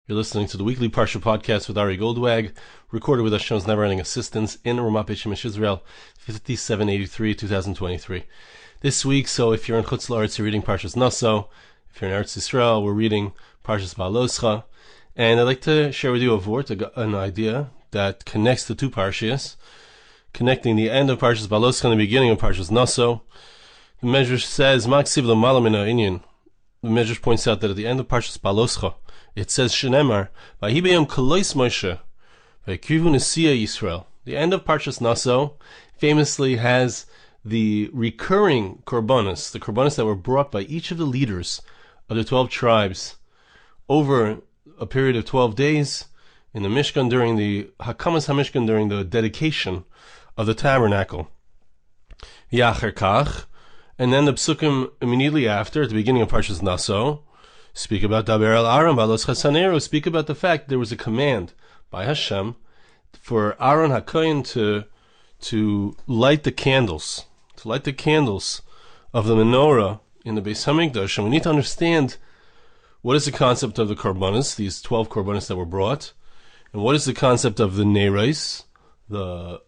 You're listening to the weekly Parsha Podcast with Ari Goldwag, recorded with Hashem's never-ending assistance in Ramat Beit Shemesh, Israel, 5783, 2023. This week, so if you're in Chutz La'aretz, you're reading Parshas Naso. If you're in Eretz Yisrael, we're reading Naso-Behaaloscha. And I'd like to share with you a vort, an idea that connects the two Parshias, connecting the end of Parshas Behaaloscha and the beginning of Parshas Naso. The Medrash says, Maksiv l'mala min ha'inyan. The Medrash points out that at the end of Parshas Behaaloscha, it says, Shenemar, Vahi b'yom kolois Moshe, v'yikrivu Nesiim Yisrael. The end of Parshas Naso famously has the recurring korbanos, the korbanos that were brought by each of the leaders of the 12 tribes over a period of 12 days in the Mishkan during the Hakamas HaMishkan, during the dedication of the Tabernacle. Ya'acher kach, and then the psukim immediately after, at the beginning of Parshas Naso, speak about Aharon, speak about the fact there was a command by Hashem for Aharon HaKohen to light the candles, of the Menorah in the Beis Hamikdash. And we need to understand what is the concept of the korbanos, these 12 korbanos that were brought, and what is the concept of the nerais, the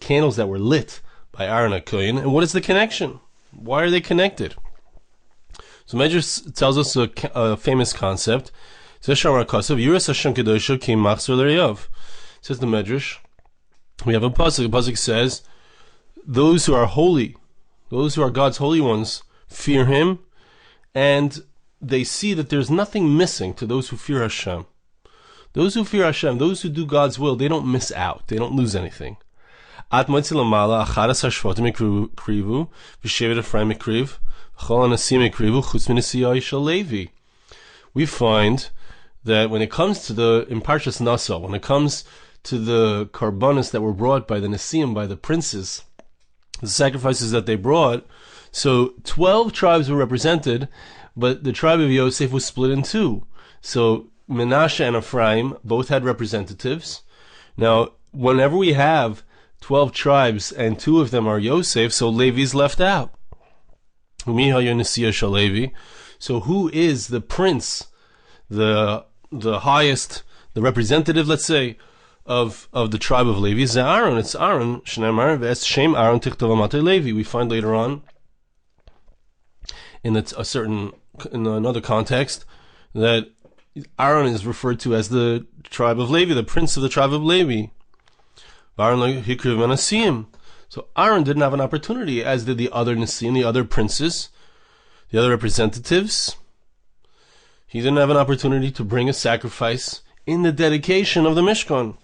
candles that were lit by Aharon HaKohen, and what is the connection? Why are they connected? So Medrash tells us a famous concept. Says the Medrash, we have a pasuk. The pasuk says, those who are holy, those who are God's holy ones, fear Him, and they see that there's nothing missing to those who fear Hashem. Those who fear Hashem, those who do God's will, they don't miss out. They don't lose anything. We find that when it comes to in Parshas Naso, when it comes to the korbanos that were brought by the Nesiim, by the princes, the sacrifices that they brought, so 12 tribes were represented, but the tribe of Yosef was split in two. So Menashe and Ephraim both had representatives. Now, whenever we have 12 tribes and two of them are Yosef, so Levi's left out. So who is the prince, the highest, the representative, let's say, of the tribe of Levi? It's Aharon. It's Aharon. Shneimar v'es shem Aharon tichtav amatei Levi. We find later on in another context that Aharon is referred to as the tribe of Levi, the prince of the tribe of Levi. So Aharon didn't have an opportunity, as did the other Nesiim, the other princes, the other representatives. He didn't have an opportunity to bring a sacrifice in the dedication of the Mishkan.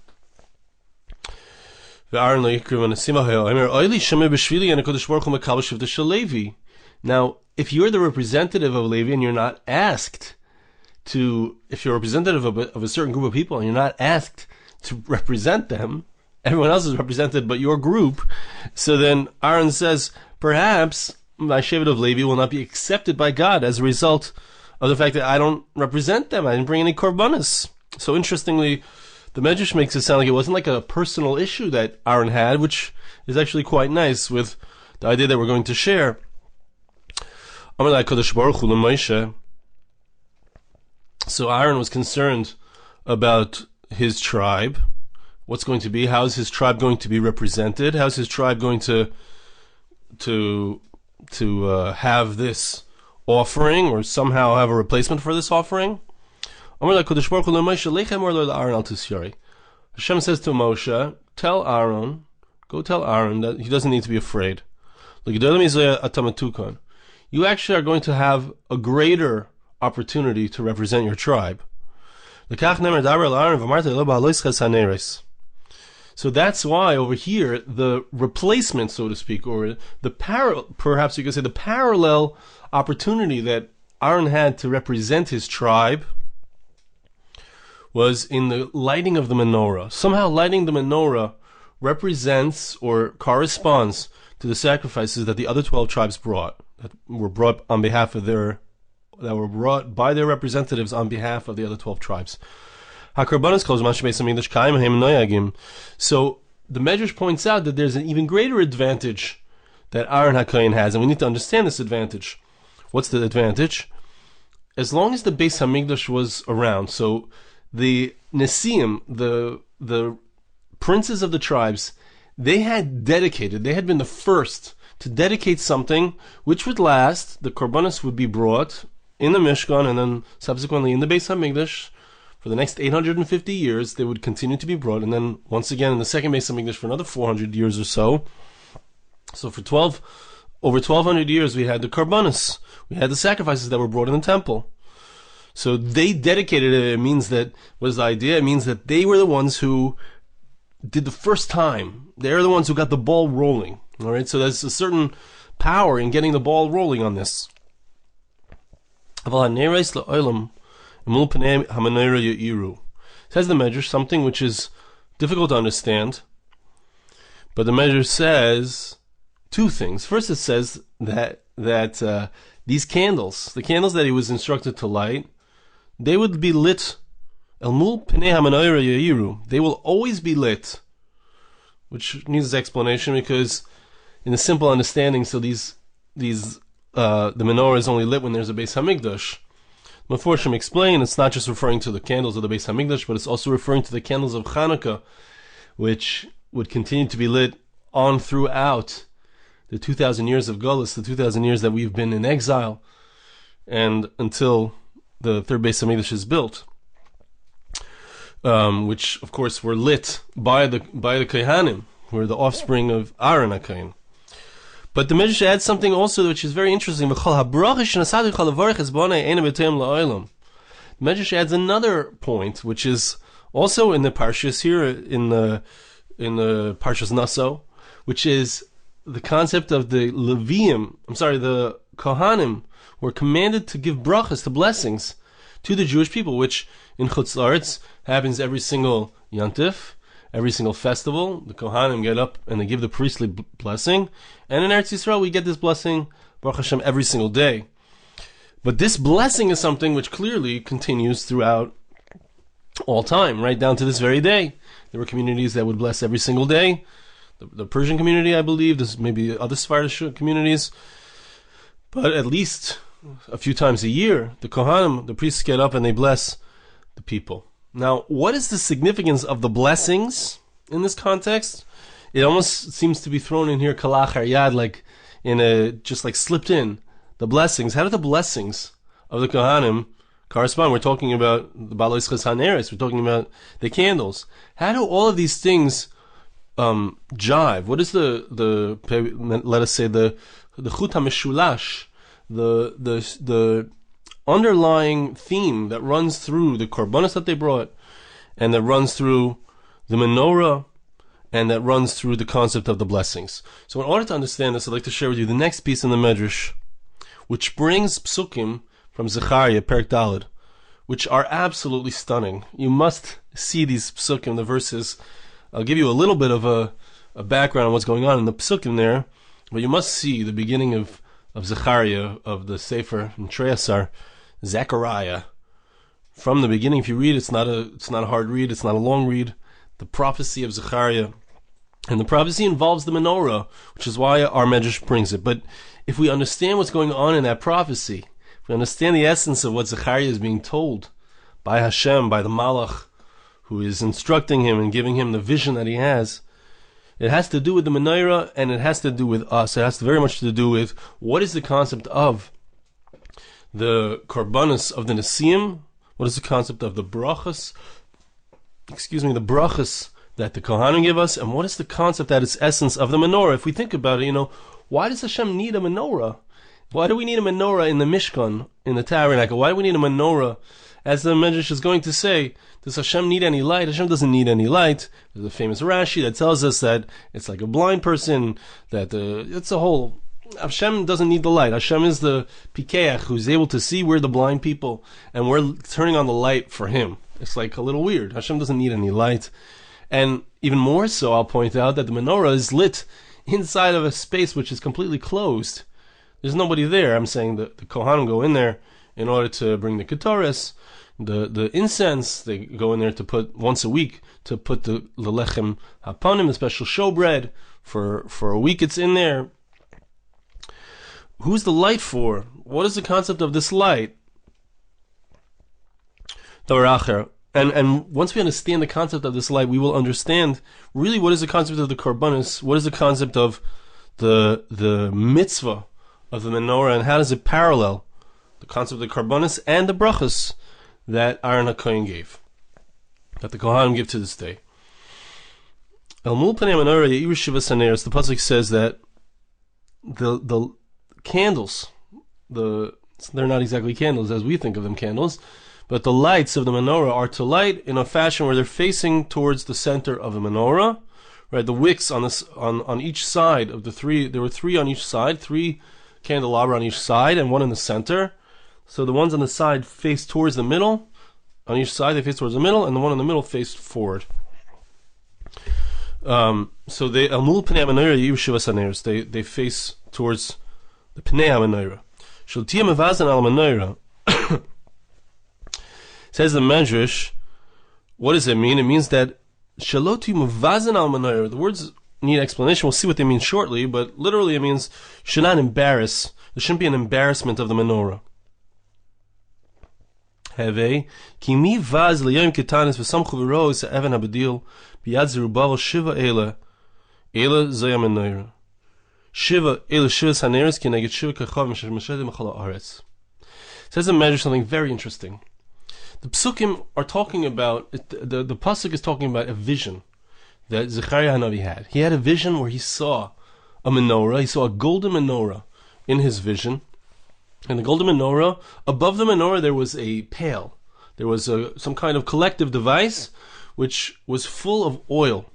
Now, if you're the representative of Levi and you're not asked if you're a representative of a certain group of people and you're not asked to represent them, everyone else is represented but your group. So then Aharon says, perhaps my Shevet of Levi will not be accepted by God as a result of the fact that I don't represent them. I didn't bring any korbanos. So interestingly, the Medrash makes it sound like it wasn't like a personal issue that Aharon had, which is actually quite nice with the idea that we're going to share. So Aharon was concerned about his tribe. What's going to be? How is his tribe going to be represented? How is his tribe going to have this offering, or somehow have a replacement for this offering? Hashem says to Moshe, go tell Aharon that he doesn't need to be afraid. You actually are going to have a greater opportunity to represent your tribe. So that's why over here, the replacement, so to speak, or perhaps you could say the parallel opportunity that Aharon had to represent his tribe was in the lighting of the menorah. Somehow lighting the menorah represents or corresponds to the sacrifices that the other 12 tribes brought, that were brought by their representatives on behalf of the other 12 tribes. So the Medrash points out that there's an even greater advantage that Aharon HaKohen has, and we need to understand this advantage. What's the advantage? As long as the Beis Hamikdash was around, so the Nesiim, the princes of the tribes, they had been the first to dedicate something which would last. The korbanos would be brought in the Mishkan and then subsequently in the Beis Hamikdash for the next 850 years. They would continue to be brought, and then once again in the second Beis Hamikdash for another 400 years or so. So for over 1200 years we had the korbanos, we had the sacrifices that were brought in the temple. So they dedicated it. It means that, what is the idea? It means that they were the ones who did the first time. They're the ones who got the ball rolling. All right, so there's a certain power in getting the ball rolling on this. Says the Medrash something which is difficult to understand, but the Medrash says two things. First, it says that these candles, the candles that he was instructed to light, they would be lit. They will always be lit, which needs explanation because, in a simple understanding, so the menorah is only lit when there's a Beis Hamikdash. Meforshim explain it's not just referring to the candles of the Beis Hamikdash, but it's also referring to the candles of Hanukkah, which would continue to be lit on throughout the 2,000 years of Golus, the 2,000 years that we've been in exile, and until the third Beis Hamikdash is built, which of course were lit by the Kohanim, who are the offspring of Aharon HaKohen. But the Medrash adds something also which is very interesting. The Medrash adds another point, which is also in the Parshas here, in the Parshas Naso, which is the concept of the the Kohanim were commanded to give brachas, to blessings, to the Jewish people, which in Chutz La'aretz happens every single Yantif, every single festival. The Kohanim get up and they give the priestly blessing, and in Eretz Yisrael we get this blessing, Baruch Hashem, every single day. But this blessing is something which clearly continues throughout all time, right down to this very day. There were communities that would bless every single day. The Persian community, I believe, there's maybe other Sephardic communities, but at least a few times a year, the Kohanim, the priests, get up and they bless the people. Now, what is the significance of the blessings in this context? It almost seems to be thrown in here kalachar yad, like just like slipped in. The blessings. How do the blessings of the Kohanim correspond? We're talking about the baloisches haneres. We're talking about the candles. How do all of these things jive? What is the let us say the chut hameshulash, the underlying theme that runs through the korbanos that they brought, and that runs through the menorah, and that runs through the concept of the blessings? So in order to understand this, I'd like to share with you the next piece in the Medrash, which brings psukim from Zechariah, Perek Daled, which are absolutely stunning. You must see these psukim, the verses. I'll give you a little bit of a background on what's going on in the psukim there, but you must see the beginning of Zechariah, of the Sefer Treasar, Zechariah. From the beginning, if you read, it's not a hard read, it's not a long read. The prophecy of Zechariah, and the prophecy involves the menorah, which is why our Medrash brings it. But if we understand what's going on in that prophecy, if we understand the essence of what Zechariah is being told by Hashem, by the Malach, who is instructing him and giving him the vision that he has, it has to do with the menorah, and it has to do with us. It has very much to do with what is the concept of the korbanos of the Nesiim, what is the concept of the brachas, the brachas that the Kohanim give us, and what is the concept at its essence of the menorah. If we think about it, why does Hashem need a menorah? Why do we need a menorah in the Mishkan, in the Tabernacle? Why do we need a menorah? As the Medrash is going to say, does Hashem need any light? Hashem doesn't need any light. There's a famous Rashi that tells us that it's like a blind person, that it's a whole... Hashem doesn't need the light. Hashem is the Pikeach who's able to see we're the blind people, and we're turning on the light for him. It's like a little weird. Hashem doesn't need any light. And even more so, I'll point out that the menorah is lit inside of a space which is completely closed. There's nobody there. I'm saying that the Kohanim go in there in order to bring the ketores, the incense. They go in there to put once a week to put the lechem hapanim, the special showbread. For a week it's in there. Who's the light for? What is the concept of this light? And once we understand the concept of this light, we will understand really what is the concept of the Karbanis, what is the concept of the mitzvah of the menorah, and how does it parallel the concept of the Karbanis and the brachas that Aharon HaKohen gave, that the Kohanim give to this day. El Mul Panei Menorah Ye'ir Shivas Haneros, the pasuk says that the candles, they're not exactly candles as we think of them, candles, but the lights of the menorah are to light in a fashion where they're facing towards the center of the menorah, right? The wicks on each side of the three, there were three on each side, three candelabra on each side, and one in the center. So the ones on the side face towards the middle. On each side they face towards the middle, and the one in the middle faced forward. So they Amul Pnei Menorah Ye'ir Shivas Haneros. They face towards the Pnei Menorah. Shel Tiyeh Mevazan Al Menorah. Says the Medrash, what does it mean? It means that Shaloti Mevazan Al Menorah. The words need explanation. We'll see what they mean shortly, but literally it means should not embarrass. There shouldn't be an embarrassment of the menorah. Heve ki mi vaz liyom ketanis v'samchu v'rois even habedil biyad Zerubbabel shiva ela zaya menorah shiva shivas haneres ki neged shiva kachav m'shedim m'chol haaretz. Says the Medrash something very interesting. The psukim are talking about the pasuk is talking about a vision that Zechariah Hanavi had. He had a vision where he saw a menorah. He saw a golden menorah in his vision. And the golden menorah, above the menorah there was a pail. There was some kind of collective device which was full of oil.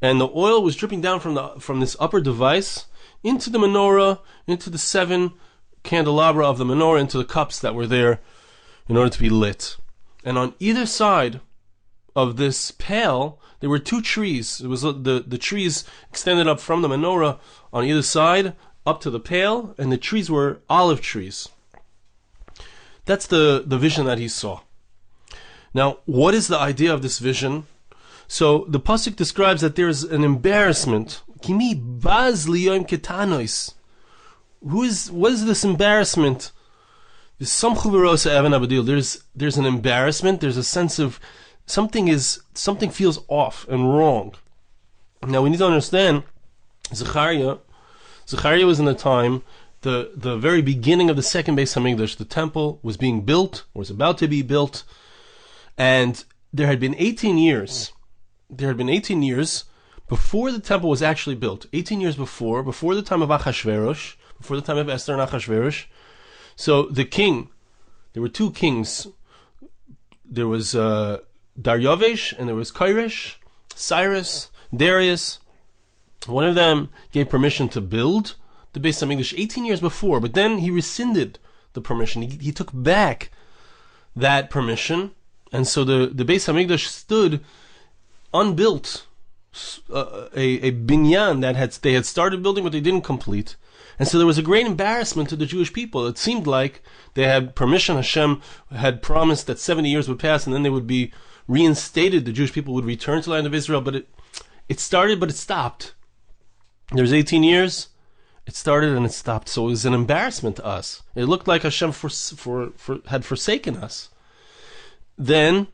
And the oil was dripping down from this upper device into the menorah, into the 7 candelabra of the menorah, into the cups that were there in order to be lit. And on either side of this pail there were 2 trees. It was the trees extended up from the menorah on either side up to the pail, and the trees were olive trees. That's the vision that he saw. Now, what is the idea of this vision? So the pasuk describes that there's an embarrassment. Kimi baz liyom ketanois. What is this embarrassment? There's an embarrassment. There's a sense of something feels off and wrong. Now we need to understand Zechariah was in the time, the very beginning of the second Beis Hamikdash. The temple was being built, or was about to be built, and there had been 18 years before the temple was actually built. 18 years before the time of Achashverosh, before the time of Esther and Achashverosh. So the king, there were 2 kings. There was Daryavesh and there was Cyrus, Darius. One of them gave permission to build the Beis Hamikdash 18 years before, but then he rescinded the permission. He took back that permission, and so the Beis Hamikdash stood unbuilt, a binyan that they had started building but they didn't complete. And so there was a great embarrassment to the Jewish people. It seemed like they had permission. Hashem had promised that 70 years would pass and then they would be reinstated. The Jewish people would return to the land of Israel, but it started but it stopped. There was 18 years, it started and it stopped. So it was an embarrassment to us. It looked like Hashem had forsaken us. Then,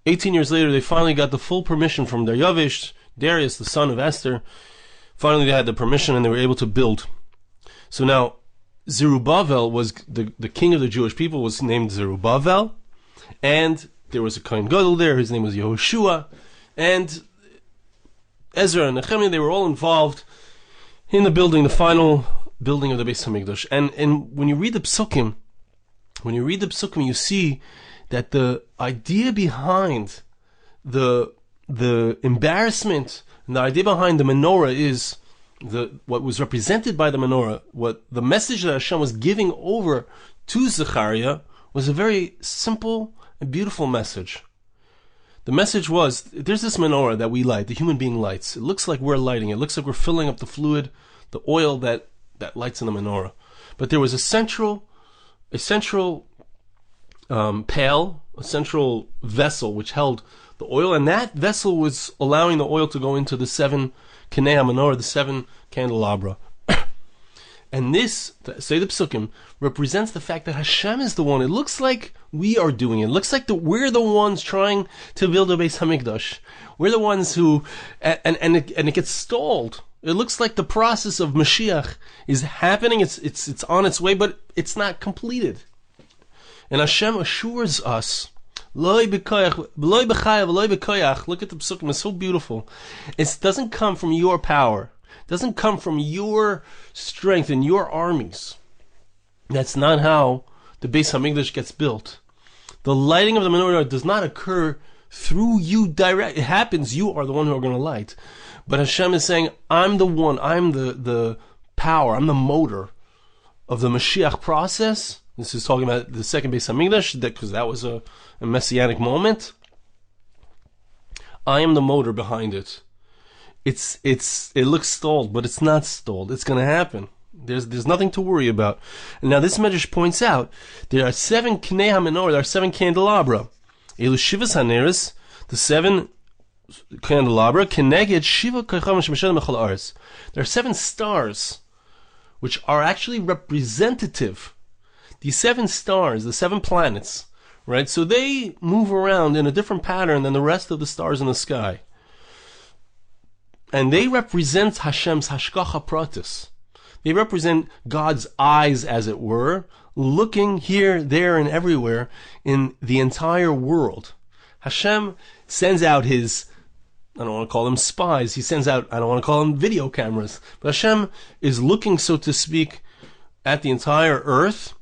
18 years later, they finally got the full permission from Darius, the son of Esther. Finally they had the permission and they were able to build. So now, Zerubbabel was the king of the Jewish people, was named Zerubbabel. And there was a Kohen Gadol there, his name was Yehoshua. And Ezra and Nehemiah, they were all involved in the final building of the Beis Hamikdash. And when you read the Psukim, you see that the idea behind the embarrassment and the idea behind the menorah is what was represented by the menorah, what the message that Hashem was giving over to Zechariah was a very simple and beautiful message. The message was, there's this menorah that we light, the human being lights. It looks like we're lighting it. It looks like we're filling up the fluid, the oil that lights in the menorah. But there was a central pail, a central vessel which held the oil, and that vessel was allowing the oil to go into the 7 Kinei HaMenorah, the 7 candelabra. And this, say the Psukim, represents the fact that Hashem is the one. It looks like we are doing it. It looks like we're the ones trying to build a Beis Hamikdash. We're the ones who, and it gets stalled. It looks like the process of Mashiach is happening. It's on its way, but it's not completed. And Hashem assures us, Loi b'koyach, loi b'chayav, loi b'koyach. Look at the Psukim, it's so beautiful. It doesn't come from your power. It doesn't come from your strength and your armies. That's not how the Beis Hamikdash gets built. The lighting of the menorah does not occur through you direct. It happens, you are the one who are going to light. But Hashem is saying, I'm the one, I'm the power, I'm the motor of the Mashiach process. This is talking about the second Beis Hamikdash, because that was a messianic moment. I am the motor behind it. It looks stalled, but it's not stalled. It's going to happen. There's nothing to worry about. And now this Medrash points out there are 7 Knei HaMenorah, there are 7 candelabra. Elu Shivas HaNeres, the 7 candelabra, Keneged Shiva Kohanim Shemeshedim B'chol Haaretz. There are 7 stars, which are actually representative. These 7 stars, the 7 planets, right? So they move around in a different pattern than the rest of the stars in the sky. And they represent Hashem's Hashgacha Pratis. They represent God's eyes, as it were, looking here, there, and everywhere in the entire world. Hashem sends out his, I don't want to call them spies, he sends out, I don't want to call them video cameras, but Hashem is looking, so to speak, at the entire earth.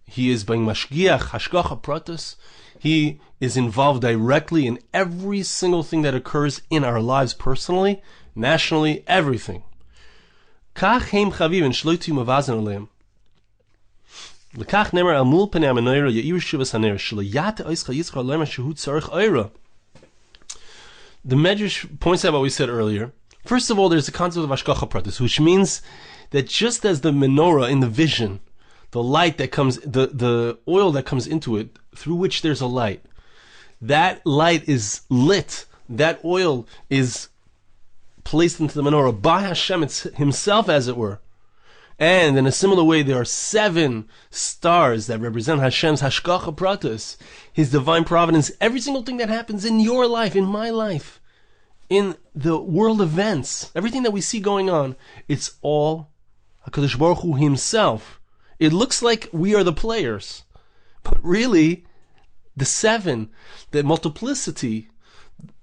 He is being mashgiach, hashgacha pratis. He is involved directly in every single thing that occurs in our lives personally, nationally, everything. Kach heim chavivin shloitu mavazen aleim. Lekach nemer al mul penei menorah yair shivas haner shloyate oischa yitzchar lema shehu tzarich oira. The Medrash points out what we said earlier. First of all, there's the concept of hashgacha pratis, which means that just as the menorah in the vision, the light that comes, the oil that comes into it, through which there's a light, that light is lit, that oil is placed into the menorah by Hashem himself, as it were. And in a similar way, there are 7 stars that represent Hashem's hashgacha pratis, his divine providence. Every single thing that happens in your life, in my life, in the world events, everything that we see going on, it's all HaKadosh Baruch Hu himself. It looks like we are the players, but really, the 7, the multiplicity,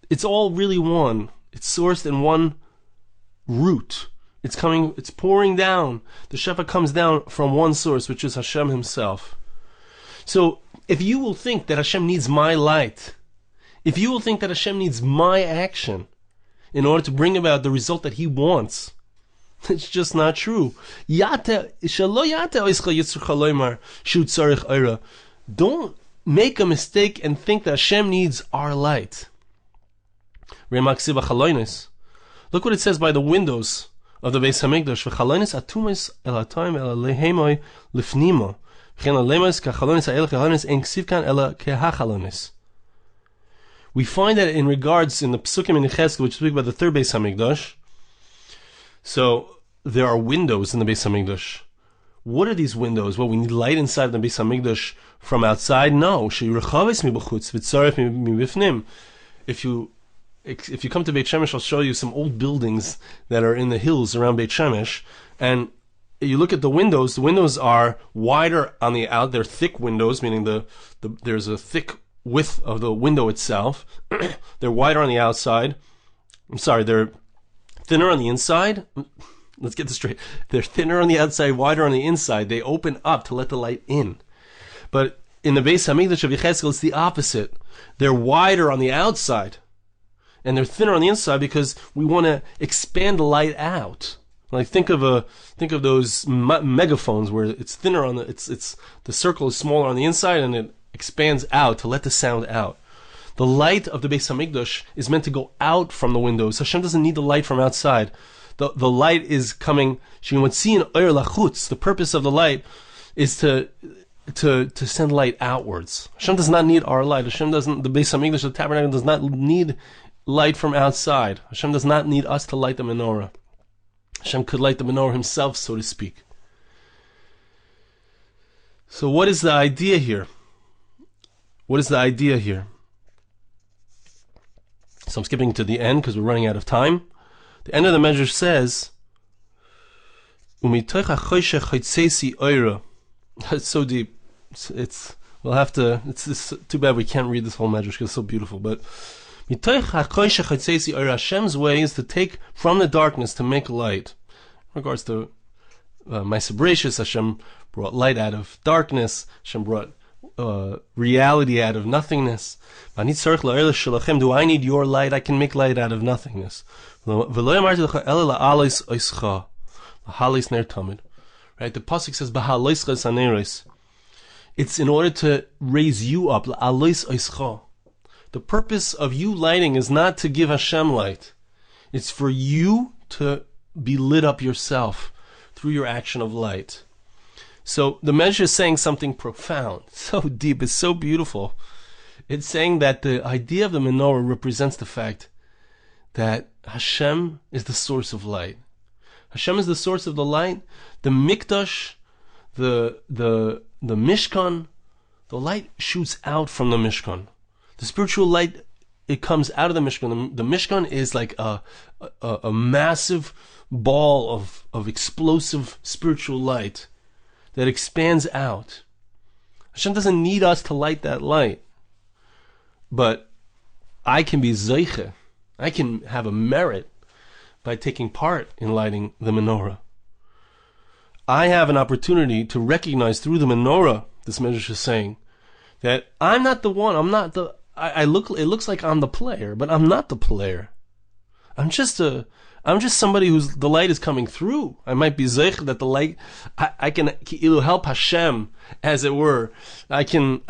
it's all really one. It's sourced in one root. It's pouring down. The Shefa comes down from one source, which is Hashem himself. So, if you will think that Hashem needs my light, if you will think that Hashem needs my action in order to bring about the result that he wants, it's just not true. Don't make a mistake and think that Hashem needs our light. Look what it says by the windows of the Beis Hamikdash. We find that in regards in the Psukim in Chesed, which speak about the third Beis Hamikdash. So there are windows in the Beis Hamikdash. What are these windows? Well, we need light inside the Beis Hamikdash from outside? No. If you come to Beit Shemesh, I'll show you some old buildings that are in the hills around Beit Shemesh, and you look at the windows. The windows are wider on the out. They're thick windows, meaning there's a thick width of the window itself. They're wider on the outside. I'm sorry, they're thinner on the inside. Let's get this straight. They're thinner on the outside, wider on the inside. They open up to let the light in. But in the Beis Hamikdash of Yechezkel, it's the opposite. They're wider on the outside, and they're thinner on the inside because we want to expand the light out. Like think of those megaphones where it's thinner on the circle is smaller on the inside and it expands out to let the sound out. The light of the Beis Hamikdash is meant to go out from the windows. Hashem doesn't need the light from outside. The light is coming. The purpose of the light is to send light outwards. Hashem does not need our light. The Beis Hamikdash, the Tabernacle, does not need light from outside. Hashem does not need us to light the menorah. Hashem could light the menorah himself, so to speak. So what is the idea here? What is the idea here? So I'm skipping to the end because we're running out of time. The end of the measure says, It's so deep. It's too bad we can't read this whole measure because it's so beautiful. But Hashem's way is to take from the darkness to make light. In regards to Menorah, Hashem brought light out of darkness. Hashem brought reality out of nothingness. Do I need your light? I can make light out of nothingness. Right? The pasuk says, "Behaaloscha." It's in order to raise you up. The purpose of you lighting is not to give Hashem light. It's for you to be lit up yourself through your action of light. So the measure is saying something profound, so deep, it's so beautiful. It's saying that the idea of the menorah represents the fact that Hashem is the source of light. Hashem is the source of the light. The Mikdash, the Mishkan, the light shoots out from the Mishkan. The spiritual light, it comes out of the Mishkan. The Mishkan is like a massive ball of explosive spiritual light that expands out. Hashem doesn't need us to light that light. But I can be zeiche. I can have a merit by taking part in lighting the menorah. I have an opportunity to recognize through the menorah, this measure is saying, that I'm not the one. I'm not the. It looks like I'm the player, but I'm not the player. I'm just somebody who's the light is coming through. I might be zeich that the light. I can help Hashem, as it were. I can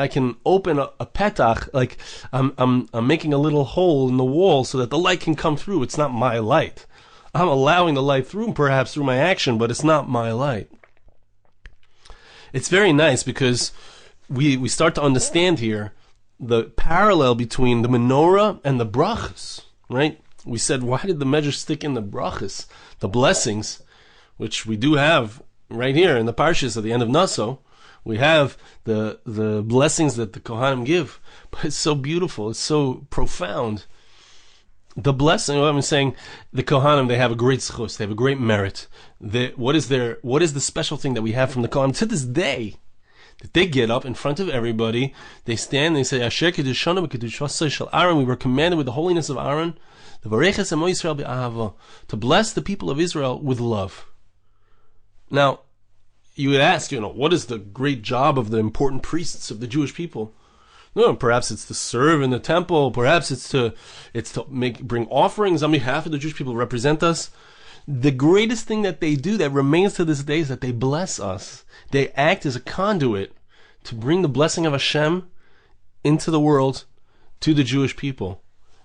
open a petach, like I'm making a little hole in the wall so that the light can come through. It's not my light. I'm allowing the light through, perhaps through my action, but it's not my light. It's very nice because we start to understand here the parallel between the menorah and the brachas, right? We said, why did the measure stick in the brachas, the blessings, which we do have right here in the Parshas at the end of Naso. We have the blessings that the Kohanim give, but it's so beautiful, it's so profound. The blessing, what I'm saying, the Kohanim, they have a great schus, they have a great merit. What is the special thing that we have from the Kohanim to this day? That they get up in front of everybody, they stand, they say, Asher kedushanu b'kedushasai shel Aharon, we were commanded with the holiness of Aharon, to bless the people of Israel with love. Now, you would ask, what is the great job of the important priests of the Jewish people? No, perhaps it's to serve in the temple. Perhaps it's to bring offerings on behalf of the Jewish people, represent us. The greatest thing that they do that remains to this day is that they bless us. They act as a conduit to bring the blessing of Hashem into the world to the Jewish people.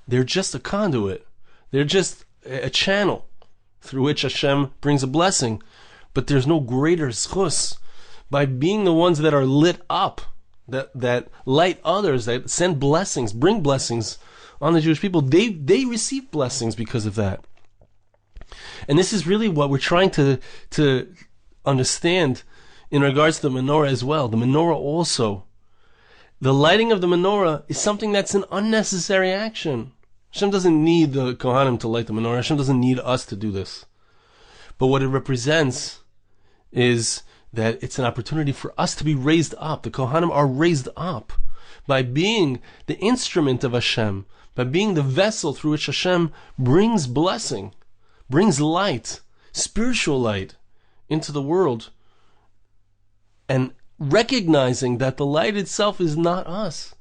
They're just a conduit. They're just a channel through which Hashem brings a blessing. But there's no greater schus by being the ones that are lit up, that light others, that send blessings, bring blessings on the Jewish people. They receive blessings because of that. And this is really what we're trying to understand in regards to the menorah as well. The menorah also. The lighting of the menorah is something that's an unnecessary action. Hashem doesn't need the Kohanim to light the menorah. Hashem doesn't need us to do this. But what it represents is that it's an opportunity for us to be raised up. The Kohanim are raised up by being the instrument of Hashem, by being the vessel through which Hashem brings blessing, brings light, spiritual light into the world, and recognizing that the light itself is not us.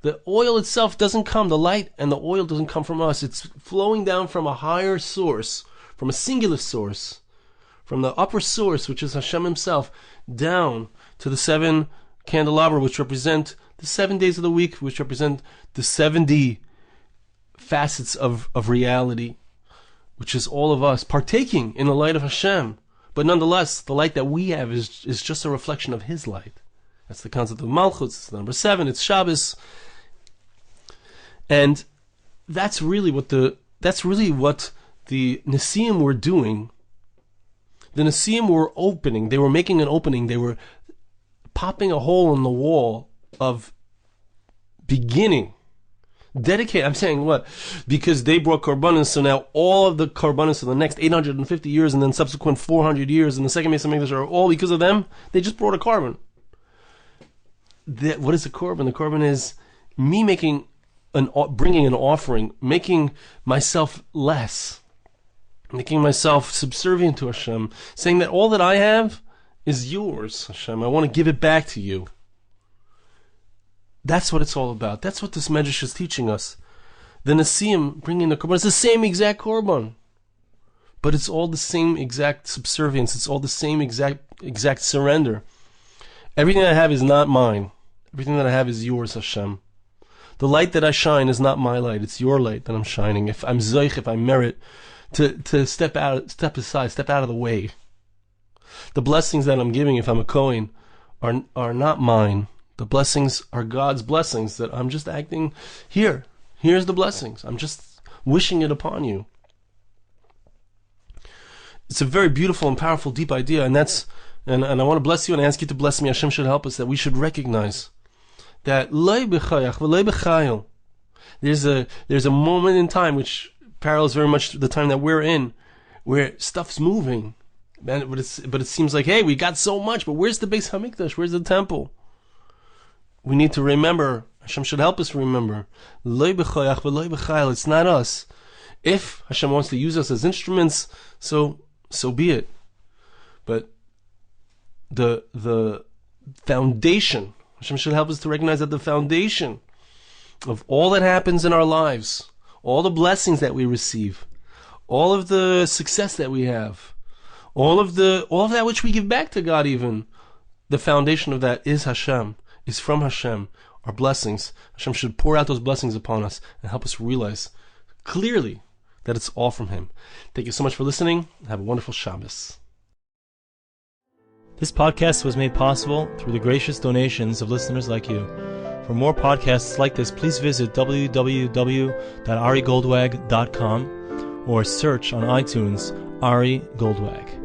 The oil itself doesn't come, the light and the oil doesn't come from us. It's flowing down from a higher source, from a singular source, from the upper source, which is Hashem himself, down to the 7 candelabra, which represent the 7 days of the week, which represent the 70 facets of reality, which is all of us partaking in the light of Hashem. But nonetheless, the light that we have is just a reflection of his light. That's the concept of Malchut. It's the number 7. It's Shabbos. And that's really what the Nesiim were doing. The Nesiim were opening. They were making an opening. They were popping a hole in the wall of beginning. Dedicate, I'm saying what? Because they brought korbanos, so now all of the korbanos for the next 850 years and then subsequent 400 years in the second Beis Hamikdash are all because of them. They just brought a korban. What is the korban? The korban is me bringing an offering, making myself less, making myself subservient to Hashem, saying that all that I have is yours, Hashem. I want to give it back to you. That's what it's all about. That's what this Medrash is teaching us. The Nesiim bringing the korban, it's the same exact korban, but it's all the same exact subservience. It's all the same exact surrender. Everything I have is not mine. Everything that I have is yours, Hashem. The light that I shine is not my light. It's your light that I'm shining. If I'm zoich, if I merit to step aside, step out of the way. The blessings that I'm giving, if I'm a Kohen, are not mine. The blessings are God's blessings that I'm just acting here. Here's the blessings. I'm just wishing it upon you. It's a very beautiful and powerful, deep idea, and I want to bless you and ask you to bless me. Hashem should help us that we should recognize that there's a moment in time which parallels very much the time that we're in, where stuff's moving, but it seems like, hey, we got so much, but where's the Beis Hamikdash? Where's the temple? We need to remember. Hashem should help us remember. It's not us. If Hashem wants to use us as instruments, so be it. But the foundation, Hashem should help us to recognize that the foundation of all that happens in our lives, all the blessings that we receive, all of the success that we have, all of that which we give back to God, even the foundation of that is Hashem. Is from Hashem, our blessings. Hashem should pour out those blessings upon us and help us realize clearly that it's all from Him. Thank you so much for listening. Have a wonderful Shabbos. This podcast was made possible through the gracious donations of listeners like you. For more podcasts like this, please visit www.arigoldwag.com or search on iTunes Ari Goldwag.